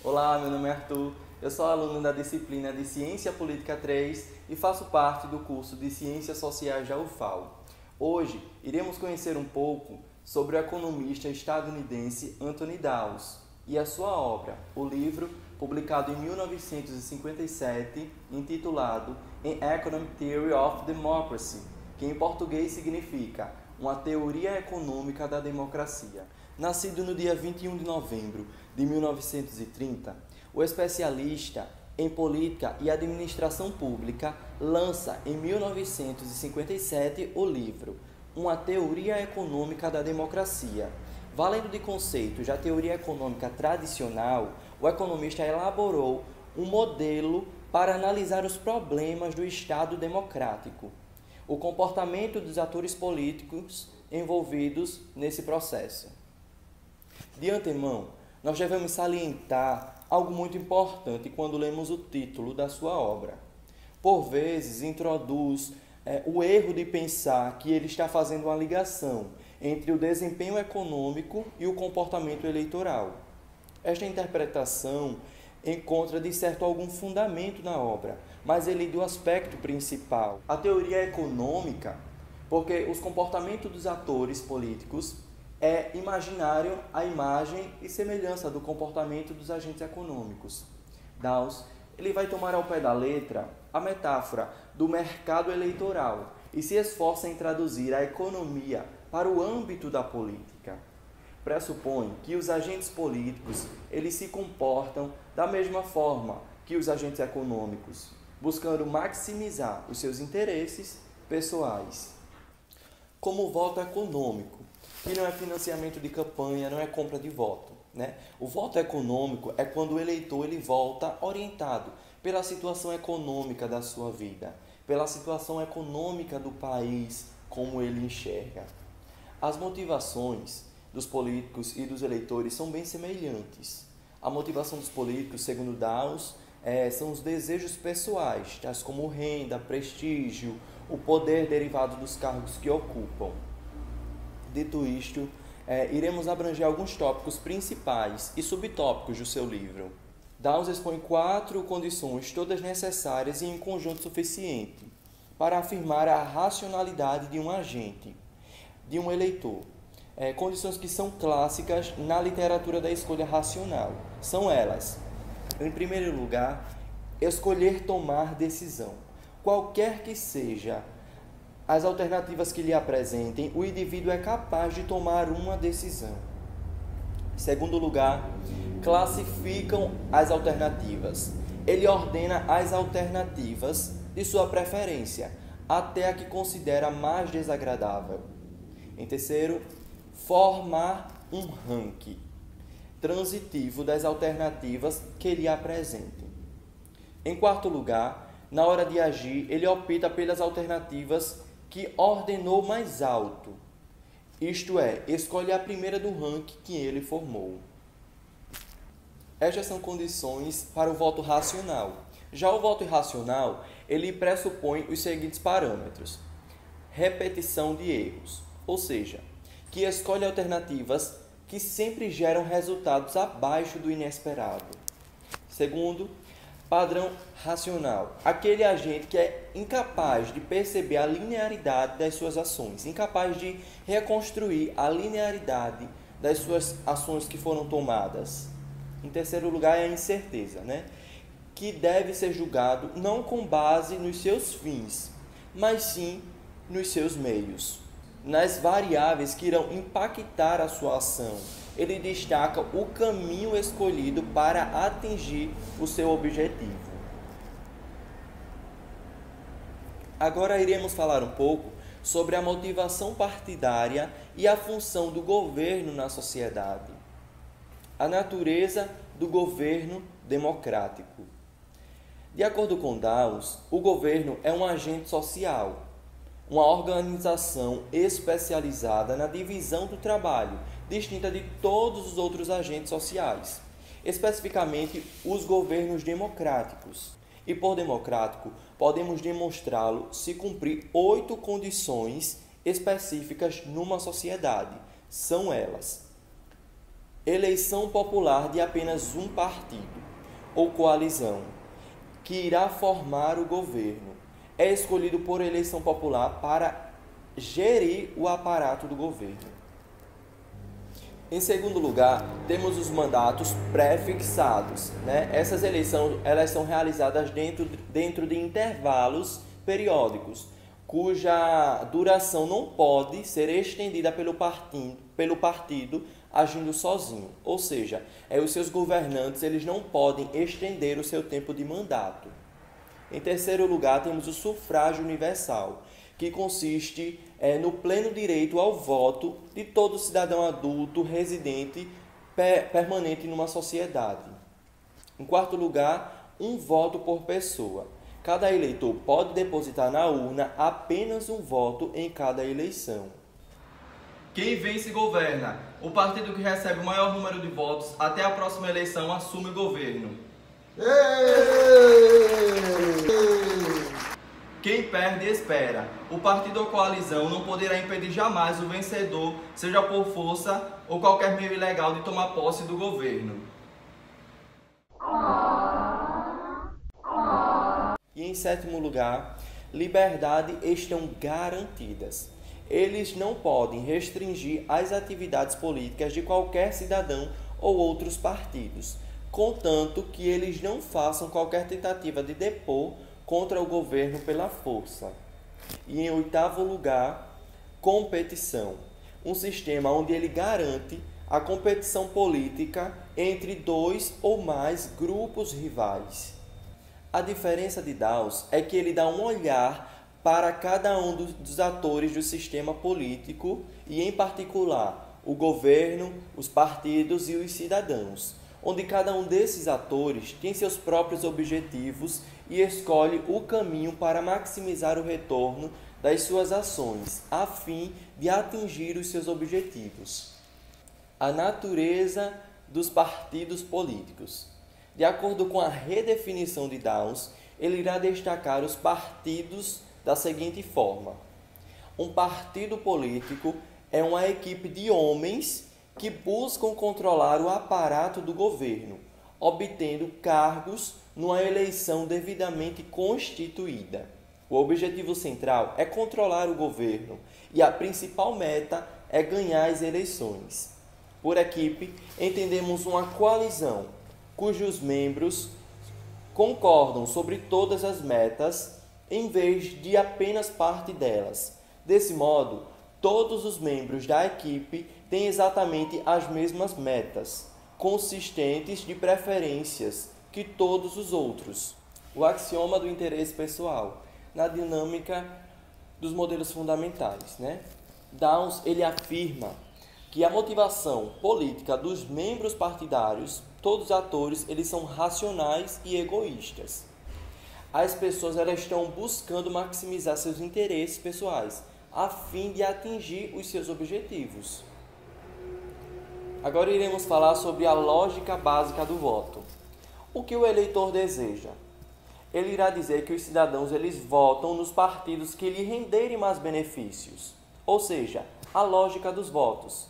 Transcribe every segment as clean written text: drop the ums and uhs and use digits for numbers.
Olá, meu nome é Arthur, eu sou aluno da disciplina de Ciência Política 3 e faço parte do curso de Ciências Sociais da UFAL. Hoje, iremos conhecer um pouco sobre o economista estadunidense Anthony Dawes e a sua obra, o livro publicado em 1957, intitulado An Economic Theory of Democracy, que em português significa Uma Teoria Econômica da Democracia. Nascido no dia 21 de novembro de 1930, o especialista em política e administração pública lança em 1957 o livro Uma Teoria Econômica da Democracia. Valendo de conceitos da teoria econômica tradicional, o economista elaborou um modelo para analisar os problemas do Estado democrático, o comportamento dos atores políticos envolvidos nesse processo. De antemão, nós devemos salientar algo muito importante quando lemos o título da sua obra. Por vezes, introduz o erro de pensar que ele está fazendo uma ligação entre o desempenho econômico e o comportamento eleitoral. Esta interpretação encontra, de certo, algum fundamento na obra, mas ele do aspecto principal. A teoria econômica, porque os comportamentos dos atores políticos é imaginário a imagem e semelhança do comportamento dos agentes econômicos. Dawes, ele vai tomar ao pé da letra a metáfora do mercado eleitoral e se esforça em traduzir a economia para o âmbito da política. Pressupõe que os agentes políticos eles se comportam da mesma forma que os agentes econômicos, buscando maximizar os seus interesses pessoais. Como o voto econômico, que não é financiamento de campanha, não é compra de voto, né? O voto econômico é quando o eleitor ele volta orientado pela situação econômica da sua vida, pela situação econômica do país, como ele enxerga. As motivações dos políticos e dos eleitores são bem semelhantes. A motivação dos políticos, segundo Dawes, são os desejos pessoais, tais como renda, prestígio, o poder derivado dos cargos que ocupam. Dito isto, iremos abranger alguns tópicos principais e subtópicos do seu livro. Dawes expõe 4 condições, todas necessárias e em conjunto suficiente, para afirmar a racionalidade de um agente, de um eleitor. Condições que são clássicas na literatura da escolha racional. São elas: em primeiro lugar, escolher tomar decisão. Qualquer que seja as alternativas que lhe apresentem, o indivíduo é capaz de tomar uma decisão. Em segundo lugar, classificam as alternativas. Ele ordena as alternativas de sua preferência, até a que considera mais desagradável. Em terceiro, formar um ranking transitivo das alternativas que lhe apresentem. Em quarto lugar, na hora de agir, ele opta pelas alternativas que ordenou mais alto, isto é, escolhe a primeira do ranking que ele formou. Estas são condições para o voto racional. Já o voto irracional, ele pressupõe os seguintes parâmetros: repetição de erros, ou seja, que escolhe alternativas que sempre geram resultados abaixo do inesperado. Segundo, padrão racional, aquele agente que é incapaz de perceber a linearidade das suas ações, incapaz de reconstruir a linearidade das suas ações que foram tomadas. Em terceiro lugar, é a incerteza, que deve ser julgado não com base nos seus fins, mas sim nos seus meios, nas variáveis que irão impactar a sua ação. Ele destaca o caminho escolhido para atingir o seu objetivo. Agora iremos falar um pouco sobre a motivação partidária e a função do governo na sociedade. A natureza do governo democrático. De acordo com Dawes, o governo é um agente social, uma organização especializada na divisão do trabalho, distinta de todos os outros agentes sociais, especificamente os governos democráticos. E por democrático, podemos demonstrá-lo se cumprir 8 condições específicas numa sociedade. São elas: Eleição popular de apenas um partido ou coalizão que irá formar o governo. É escolhido por eleição popular para gerir o aparato do governo. Em segundo lugar, temos os mandatos pré-fixados, né? Essas eleições elas são realizadas dentro de intervalos periódicos, cuja duração não pode ser estendida pelo partido agindo sozinho. Ou seja, os seus governantes eles não podem estender o seu tempo de mandato. Em terceiro lugar, temos o sufrágio universal, que consiste no pleno direito ao voto de todo cidadão adulto residente permanente numa sociedade. Em quarto lugar, um voto por pessoa. Cada eleitor pode depositar na urna apenas um voto em cada eleição. Quem vence governa. O partido que recebe o maior número de votos até a próxima eleição assume o governo. Quem perde, espera. O partido ou coalizão não poderá impedir jamais o vencedor, seja por força ou qualquer meio ilegal, de tomar posse do governo. E em sétimo lugar, liberdade estão garantidas. Eles não podem restringir as atividades políticas de qualquer cidadão ou outros partidos, contanto que eles não façam qualquer tentativa de depor contra o governo pela força. E em oitavo lugar, competição. Um sistema onde ele garante a competição política entre dois ou mais grupos rivais. A diferença de Dawes é que ele dá um olhar para cada um dos atores do sistema político e, em particular, o governo, os partidos e os cidadãos, onde cada um desses atores tem seus próprios objetivos e escolhe o caminho para maximizar o retorno das suas ações, a fim de atingir os seus objetivos. A natureza dos partidos políticos. De acordo com a redefinição de Dawes, ele irá destacar os partidos da seguinte forma: um partido político é uma equipe de homens que buscam controlar o aparato do governo, obtendo cargos numa eleição devidamente constituída. O objetivo central é controlar o governo e a principal meta é ganhar as eleições. Por equipe, entendemos uma coalizão, cujos membros concordam sobre todas as metas, em vez de apenas parte delas. Desse modo, todos os membros da equipe têm exatamente as mesmas metas, consistentes de preferências que todos os outros. O axioma do interesse pessoal, na dinâmica dos modelos fundamentais, né? Dawes ele afirma que a motivação política dos membros partidários, todos os atores, eles são racionais e egoístas. As pessoas elas estão buscando maximizar seus interesses pessoais, a fim de atingir os seus objetivos. Agora iremos falar sobre a lógica básica do voto. O que o eleitor deseja? Ele irá dizer que os cidadãos eles votam nos partidos que lhe renderem mais benefícios. Ou seja, a lógica dos votos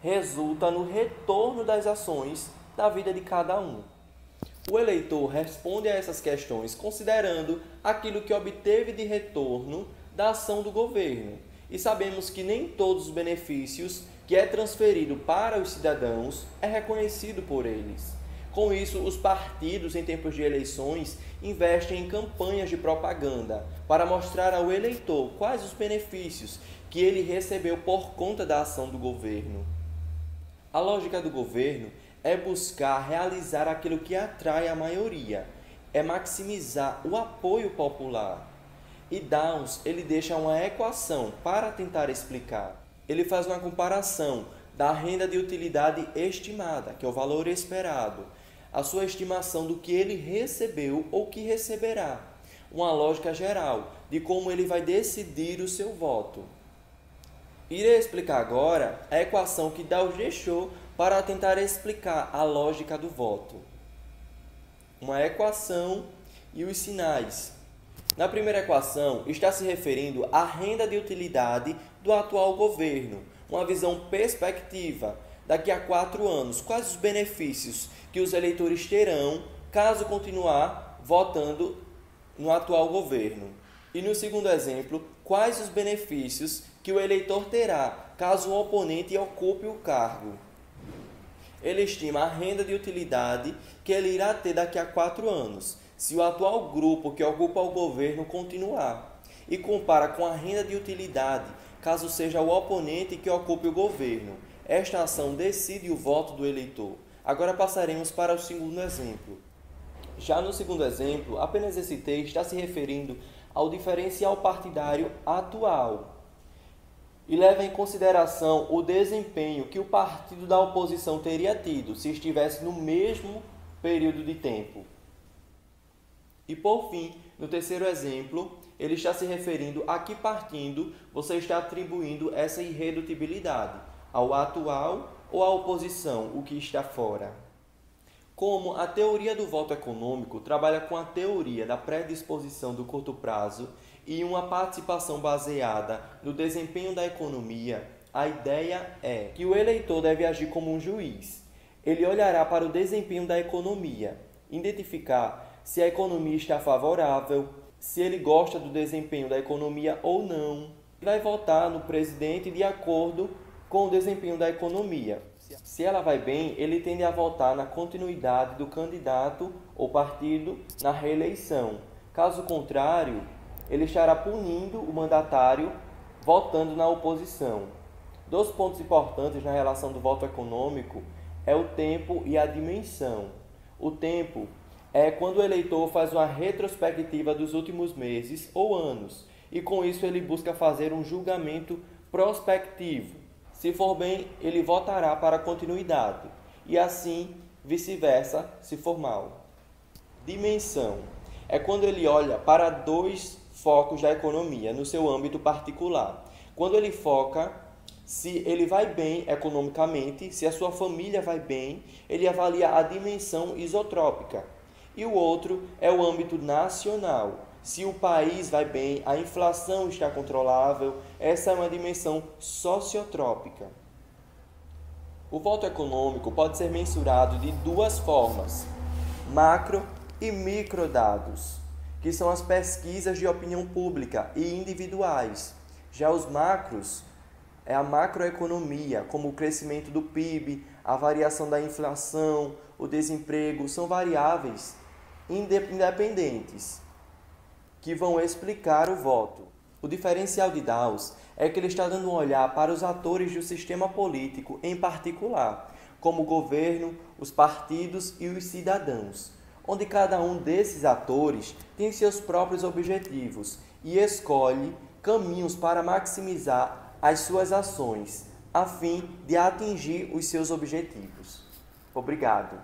resulta no retorno das ações da vida de cada um. O eleitor responde a essas questões considerando aquilo que obteve de retorno da ação do governo. E sabemos que nem todos os benefícios que é transferido para os cidadãos é reconhecido por eles. Com isso, os partidos, em tempos de eleições, investem em campanhas de propaganda para mostrar ao eleitor quais os benefícios que ele recebeu por conta da ação do governo. A lógica do governo é buscar realizar aquilo que atrai a maioria, é maximizar o apoio popular. E Dawes ele deixa uma equação para tentar explicar. Ele faz uma comparação da renda de utilidade estimada, que é o valor esperado, a sua estimação do que ele recebeu ou que receberá, uma lógica geral de como ele vai decidir o seu voto. Irei explicar agora a equação que Dawes deixou para tentar explicar a lógica do voto. Uma equação e os sinais. Na primeira equação, está se referindo à renda de utilidade do atual governo, uma visão perspectiva daqui a 4 anos? Quais os benefícios que os eleitores terão caso continuar votando no atual governo? E no segundo exemplo, quais os benefícios que o eleitor terá caso o oponente ocupe o cargo? Ele estima a renda de utilidade que ele irá ter daqui a 4 anos, se o atual grupo que ocupa o governo continuar, e compara com a renda de utilidade, caso seja o oponente que ocupe o governo. Esta ação decide o voto do eleitor. Agora passaremos para o segundo exemplo. Já no segundo exemplo, apenas esse texto está se referindo ao diferencial partidário atual e leva em consideração o desempenho que o partido da oposição teria tido se estivesse no mesmo período de tempo. E por fim, no terceiro exemplo, ele está se referindo a que partido você está atribuindo essa irredutibilidade, ao atual ou à oposição, o que está fora. Como a teoria do voto econômico trabalha com a teoria da predisposição do curto prazo e uma participação baseada no desempenho da economia, a ideia é que o eleitor deve agir como um juiz. Ele olhará para o desempenho da economia, identificar se a economia está favorável, se ele gosta do desempenho da economia ou não. Vai votar no presidente de acordo com o desempenho da economia. Se ela vai bem, ele tende a votar na continuidade do candidato ou partido na reeleição. Caso contrário, ele estará punindo o mandatário votando na oposição. Dois pontos importantes na relação do voto econômico é o tempo e a dimensão. O tempo é quando o eleitor faz uma retrospectiva dos últimos meses ou anos, e com isso ele busca fazer um julgamento prospectivo. Se for bem, ele votará para a continuidade, e assim vice-versa, se for mal. Dimensão é quando ele olha para 2 focos da economia no seu âmbito particular. Quando ele foca se ele vai bem economicamente, se a sua família vai bem, ele avalia a dimensão isotrópica. E o outro é o âmbito nacional. Se o país vai bem, a inflação está controlável, essa é uma dimensão sociotrópica. O voto econômico pode ser mensurado de 2 formas: macro e microdados, que são as pesquisas de opinião pública e individuais. Já os macros é a macroeconomia, como o crescimento do PIB, a variação da inflação, o desemprego, são variáveis independentes que vão explicar o voto. O diferencial de Dawes é que ele está dando um olhar para os atores do sistema político em particular, como o governo, os partidos e os cidadãos, onde cada um desses atores tem seus próprios objetivos e escolhe caminhos para maximizar as suas ações, a fim de atingir os seus objetivos. Obrigado.